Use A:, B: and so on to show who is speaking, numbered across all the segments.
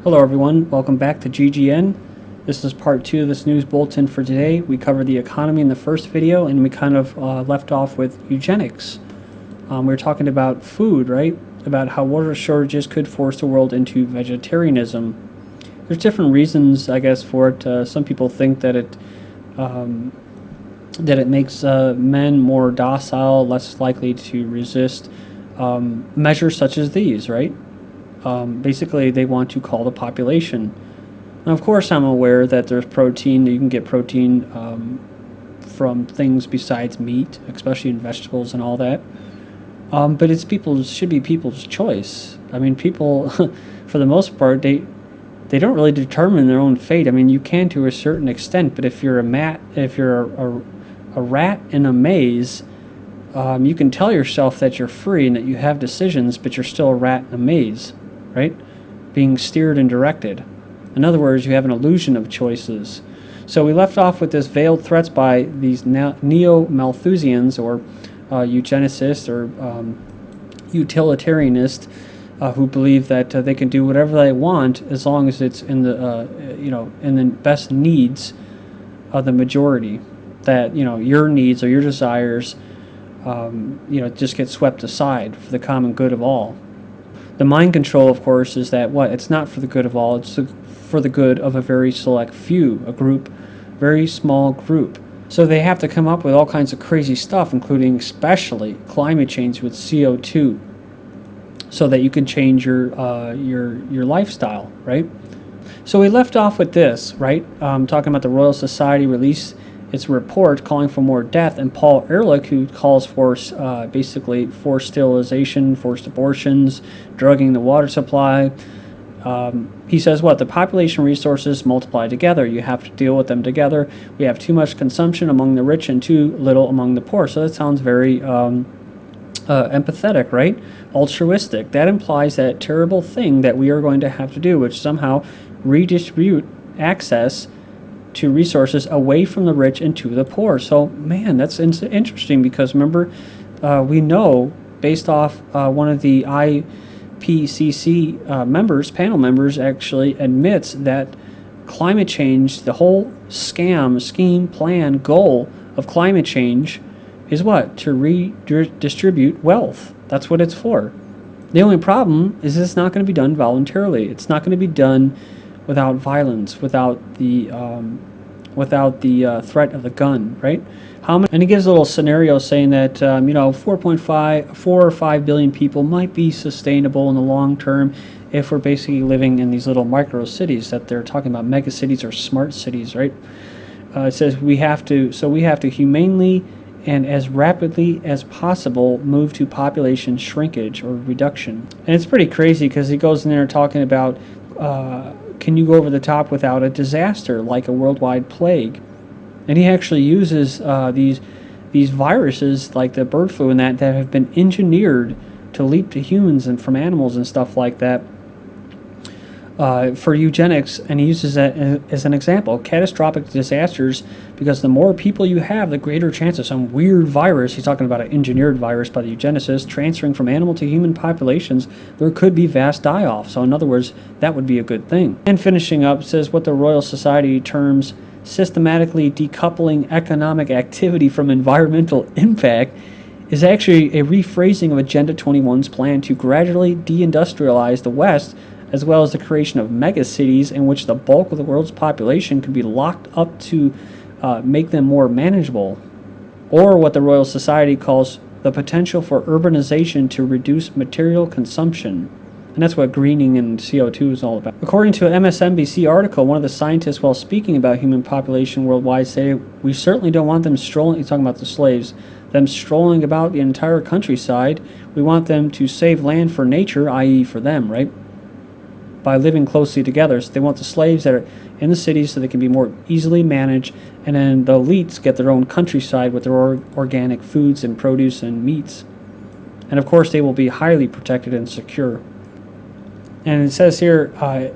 A: Hello everyone, welcome back to GGN. This is part 2 of this news bulletin for today. We covered the economy in the first video and we kind of left off with eugenics. We were talking about food, right? About how water shortages could force the world into vegetarianism. There's different reasons, I guess, for it. Some people think that it makes men more docile, less likely to resist measures such as these, right? Basically, they want to cull the population. Now, of course, I'm aware that there's protein. You can get protein from things besides meat, especially in vegetables and all that. But should be people's choice. I mean, people, for the most part, they don't really determine their own fate. I mean, you can to a certain extent, but if you're a rat in a maze, you can tell yourself that you're free and that you have decisions, but you're still a rat in a maze, right? Being steered and directed. In other words, you have an illusion of choices. So we left off with this veiled threats by these Neo-Malthusians, or Eugenicists, or utilitarianists, who believe that they can do whatever they want as long as it's in the in the best needs of the majority. That your needs or your desires just get swept aside for the common good of all. The mind control, of course, is that it's not for the good of all, it's for the good of a very select few, a group, very small group. So they have to come up with all kinds of crazy stuff, including especially climate change with CO2, so that you can change your lifestyle, right? So we left off with this, right? Talking about the Royal Society released its report calling for more death, and Paul Ehrlich, who calls for basically forced sterilization, forced abortions, drugging the water supply. He says the population resources multiply together. You have to deal with them together. We have too much consumption among the rich and too little among the poor. So that sounds very empathetic, right? Altruistic. That implies that terrible thing that we are going to have to do, which somehow redistribute access to resources away from the rich and to the poor. So, man, that's interesting, because remember, we know, based off one of the IPCC panel members actually admits that climate change, the whole scheme, plan, goal of climate change is to redistribute wealth. That's what it's for. The only problem is it's not going to be done voluntarily. It's not going to be done without violence, without the threat of the gun, right? And he gives a little scenario saying that 4 or 5 billion people might be sustainable in the long term if we're basically living in these little micro cities that they're talking about, mega cities or smart cities, right? It says we have to humanely and as rapidly as possible move to population shrinkage or reduction. And it's pretty crazy, because he goes in there talking about can you go over the top without a disaster like a worldwide plague? And he actually uses these viruses like the bird flu and that have been engineered to leap to humans and from animals and stuff like that for eugenics, and he uses that as an example. Catastrophic disasters, because the more people you have, the greater chance of some weird virus, he's talking about an engineered virus by the eugenicists, transferring from animal to human populations. There could be vast die-off. So in other words, that would be a good thing. And finishing up, says what the Royal Society terms systematically decoupling economic activity from environmental impact is actually a rephrasing of Agenda 21's plan to gradually deindustrialize the West, as well as the creation of megacities in which the bulk of the world's population could be locked up to make them more manageable, or what the Royal Society calls the potential for urbanization to reduce material consumption. And that's what greening and CO2 is all about. According to an MSNBC article, one of the scientists, while speaking about human population worldwide, said, "We certainly don't want them strolling," he's talking about the slaves, "them strolling about the entire countryside. We want them to save land for nature," i.e. for them, right? By living closely together. So they want the slaves that are in the cities so they can be more easily managed, and then the elites get their own countryside with their organic foods and produce and meats. And of course they will be highly protected and secure. And it says here,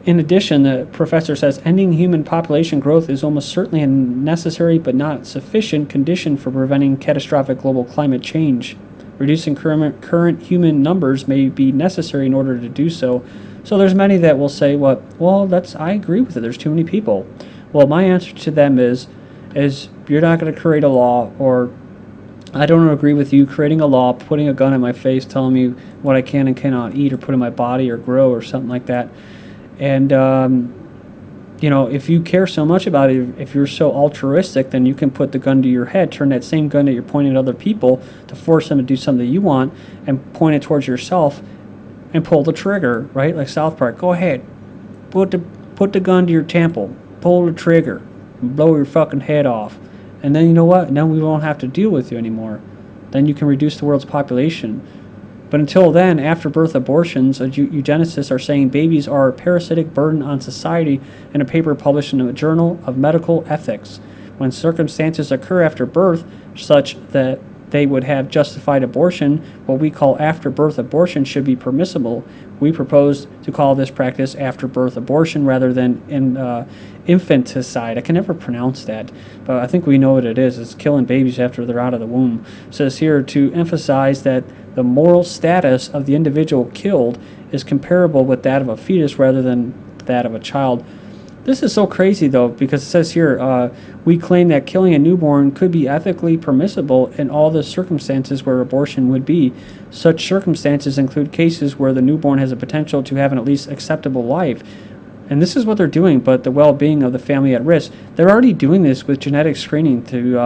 A: in addition, the professor says, ending human population growth is almost certainly a necessary but not sufficient condition for preventing catastrophic global climate change. Reducing current human numbers may be necessary in order to do so. So there's many that will say, well, I agree with it. There's too many people. Well, my answer to them is you're not going to create a law, or I don't agree with you creating a law, putting a gun in my face, telling me what I can and cannot eat or put in my body or grow or something like that. And, if you care so much about it, if you're so altruistic, then you can put the gun to your head, turn that same gun that you're pointing at other people to force them to do something that you want, and point it towards yourself and pull the trigger, right? Like South Park. Go ahead. Put the gun to your temple. Pull the trigger. Blow your fucking head off. And then you know what? Then we won't have to deal with you anymore. Then you can reduce the world's population. But until then, after-birth abortions, eugenicists are saying babies are a parasitic burden on society in a paper published in a journal of medical ethics. When circumstances occur after birth, such that they would have justified abortion, what we call after-birth abortion should be permissible. We propose to call this practice after-birth abortion rather than infanticide. I can never pronounce that, but I think we know what it is. It's killing babies after they're out of the womb. It says here to emphasize that the moral status of the individual killed is comparable with that of a fetus rather than that of a child. This is so crazy, though, because it says here, we claim that killing a newborn could be ethically permissible in all the circumstances where abortion would be. Such circumstances include cases where the newborn has a potential to have an at least acceptable life. And this is what they're doing, but the well-being of the family at risk. They're already doing this with genetic screening to,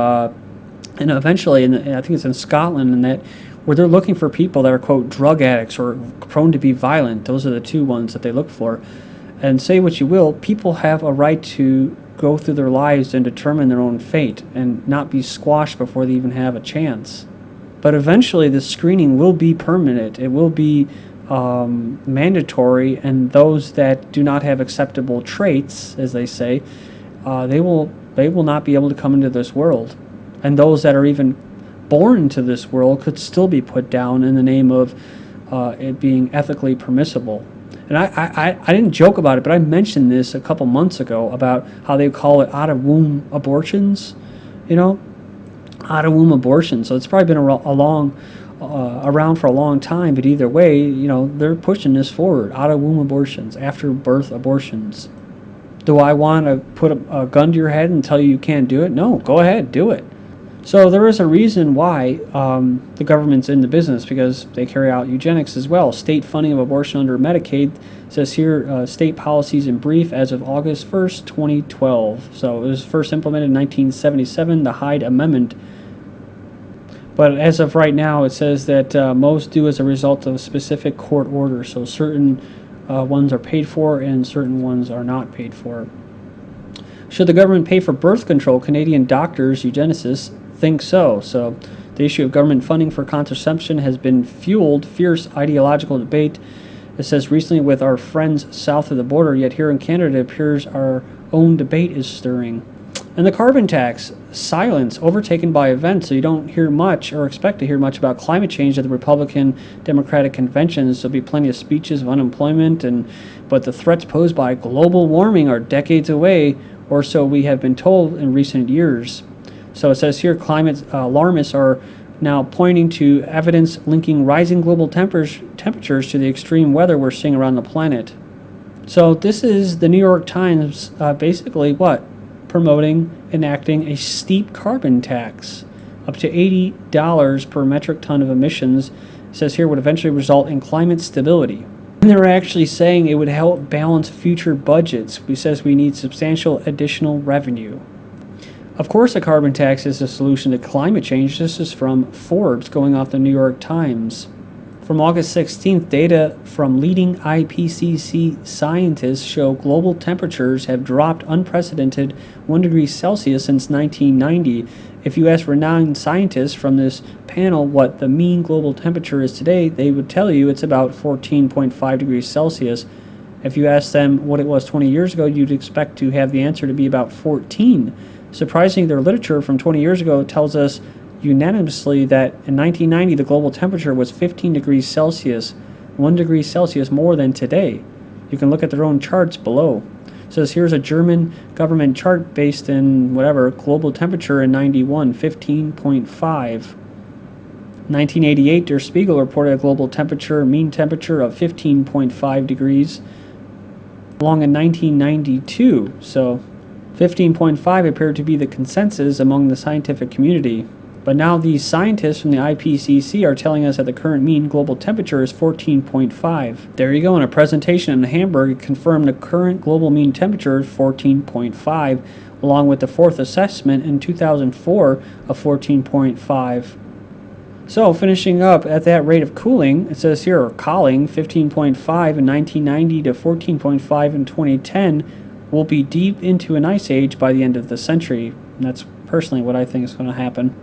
A: and eventually, I think it's in Scotland, and that where they're looking for people that are, quote, drug addicts or prone to be violent. Those are the two ones that they look for. And say what you will, people have a right to go through their lives and determine their own fate and not be squashed before they even have a chance. But eventually the screening will be permanent. It will be mandatory, and those that do not have acceptable traits, as they say, they will not be able to come into this world. And those that are even born into this world could still be put down in the name of it being ethically permissible. And I didn't joke about it, but I mentioned this a couple months ago about how they call it out-of-womb abortions, out-of-womb abortions. So it's probably been around for a long time, but either way, they're pushing this forward, out-of-womb abortions, after-birth abortions. Do I want to put a gun to your head and tell you can't do it? No, go ahead, do it. So there is a reason why the government's in the business, because they carry out eugenics as well. State funding of abortion under Medicaid says here, state policies in brief as of August 1st, 2012. So it was first implemented in 1977, the Hyde Amendment. But as of right now, it says that most do as a result of a specific court order. So certain ones are paid for and certain ones are not paid for. Should the government pay for birth control? Canadian doctors, eugenicists, think so. So the issue of government funding for contraception has been fueled fierce ideological debate. It says recently with our friends south of the border, yet here in Canada it appears our own debate is stirring. And the carbon tax, silence, overtaken by events, so you don't hear much or expect to hear much about climate change at the Republican Democratic conventions. There'll be plenty of speeches of unemployment, but the threats posed by global warming are decades away, or so we have been told in recent years. So it says here, climate alarmists are now pointing to evidence linking rising global temperatures to the extreme weather we're seeing around the planet. So this is the New York Times basically promoting, enacting a steep carbon tax up to $80 per metric ton of emissions. It says here would eventually result in climate stability. And they're actually saying it would help balance future budgets. It says we need substantial additional revenue. Of course, a carbon tax is a solution to climate change. This is from Forbes, going off the New York Times. From August 16th, data from leading IPCC scientists show global temperatures have dropped unprecedented 1 degree Celsius since 1990. If you ask renowned scientists from this panel what the mean global temperature is today, they would tell you it's about 14.5 degrees Celsius. If you ask them what it was 20 years ago, you'd expect to have the answer to be about 14. Surprisingly, their literature from 20 years ago tells us unanimously that in 1990 the global temperature was 15 degrees Celsius, 1 degree Celsius more than today. You can look at their own charts below. It says here's a German government chart based in global temperature in 91, 15.5. 1988, Der Spiegel reported a global mean temperature of 15.5 degrees, along in 1992. So 15.5 appeared to be the consensus among the scientific community. But now these scientists from the IPCC are telling us that the current mean global temperature is 14.5. There you go. In a presentation in Hamburg, it confirmed the current global mean temperature is 14.5, along with the fourth assessment in 2004 of 14.5. So finishing up at that rate of cooling, it says here, calling 15.5 in 1990 to 14.5 in 2010 will be deep into an ice age by the end of the century. And that's personally what I think is going to happen.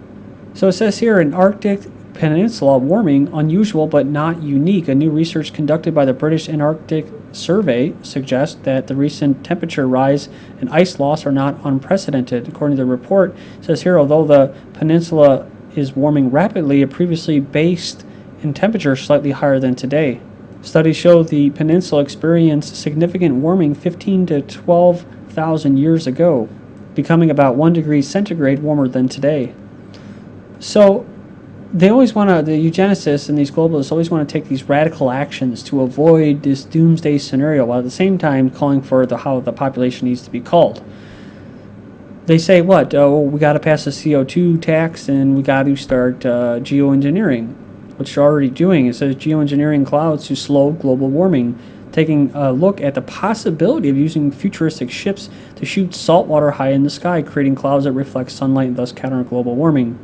A: So it says here, in Arctic Peninsula warming, unusual but not unique. A new research conducted by the British Antarctic Survey suggests that the recent temperature rise and ice loss are not unprecedented. According to the report, it says here, although the peninsula is warming rapidly, it previously based in temperature slightly higher than today. Studies show the peninsula experienced significant warming 15 to 12,000 years ago, becoming about 1 degree centigrade warmer than today. So they always want to, the eugenicists and these globalists always want to take these radical actions to avoid this doomsday scenario, while at the same time calling for how the population needs to be culled. They say what? Oh, we got to pass a CO2 tax and we got to start geoengineering, which they're already doing. It says geoengineering clouds to slow global warming, taking a look at the possibility of using futuristic ships to shoot salt water high in the sky, creating clouds that reflect sunlight and thus counter global warming.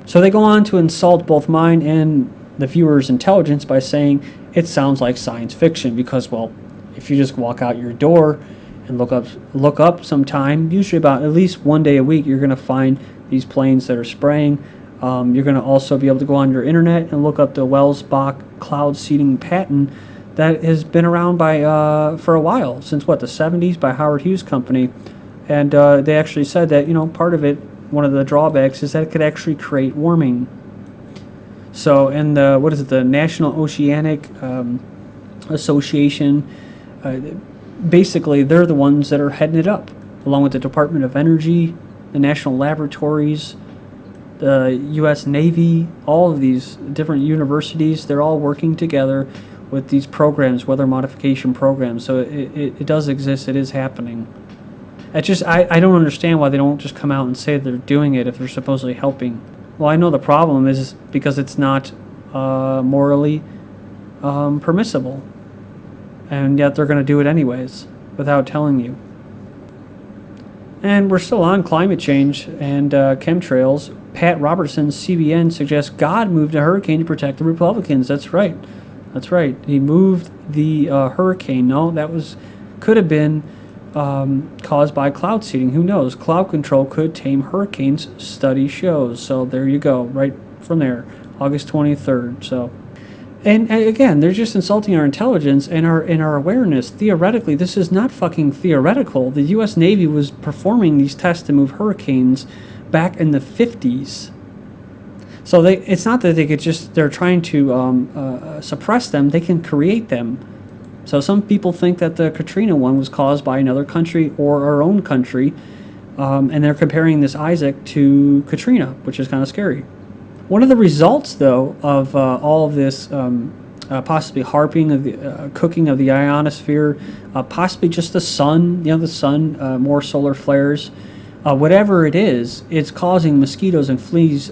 A: So they go on to insult both mine and the viewer's intelligence by saying it sounds like science fiction because, well, if you just walk out your door and look up sometime, usually about at least one day a week, you're going to find these planes that are spraying. You're going to also be able to go on your internet and look up the Welsbach cloud seeding patent that has been around for a while, since the 70s, by Howard Hughes Company. And they actually said that, part of it, one of the drawbacks is that it could actually create warming. So, and the National Oceanic Association, basically they're the ones that are heading it up, along with the Department of Energy, the national laboratories, the U.S. Navy, all of these different universities. They're all working together with these programs, weather modification programs. So it does exist. It is happening. I don't understand why they don't just come out and say they're doing it if they're supposedly helping. Well, I know the problem is because it's not morally permissible, and yet they're going to do it anyways without telling you. And we're still on climate change and chemtrails. Pat Robertson, CBN, suggests God moved a hurricane to protect the Republicans. That's right. He moved the hurricane. No, could have been caused by cloud seeding. Who knows? Cloud control could tame hurricanes, study shows. So there you go, right from there, August 23rd. So, and again, they're just insulting our intelligence and our awareness. Theoretically, this is not fucking theoretical. The U.S. Navy was performing these tests to move hurricanes back in the 50s. So it's not that they're trying to suppress them. They can create them. So some people think that the Katrina one was caused by another country or our own country, and they're comparing this Isaac to Katrina, which is kind of scary. One of the results, though, of all of this possibly harping of the cooking of the ionosphere, possibly just the sun, more solar flares, whatever it is, it's causing mosquitoes and fleas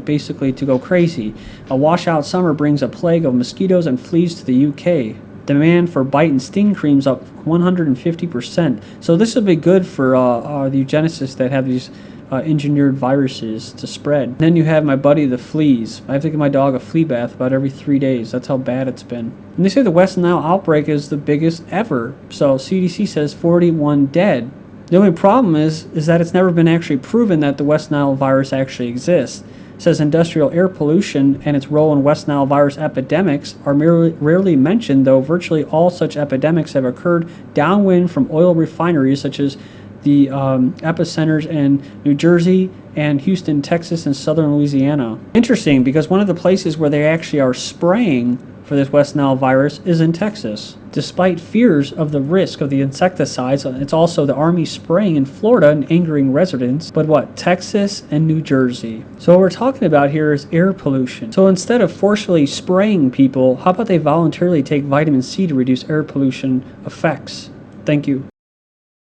A: basically to go crazy. A washout summer brings a plague of mosquitoes and fleas to the UK. Demand for bite and sting creams up 150%. So this would be good for the eugenicists that have these engineered viruses to spread. Then you have my buddy the fleas. I have to give my dog a flea bath about every 3 days. That's how bad it's been. And they say the West Nile outbreak is the biggest ever. So CDC says 41 dead. The only problem is that it's never been actually proven that the West Nile virus actually exists. It says industrial air pollution and its role in West Nile virus epidemics are rarely mentioned, though virtually all such epidemics have occurred downwind from oil refineries, such as the epicenters in New Jersey and Houston, Texas, and southern Louisiana. Interesting, because one of the places where they actually are spraying for this West Nile virus is in Texas. Despite fears of the risk of the insecticides, it's also the Army spraying in Florida and angering residents, but what? Texas and New Jersey. So what we're talking about here is air pollution. So instead of forcefully spraying people, how about they voluntarily take vitamin C to reduce air pollution effects? Thank you.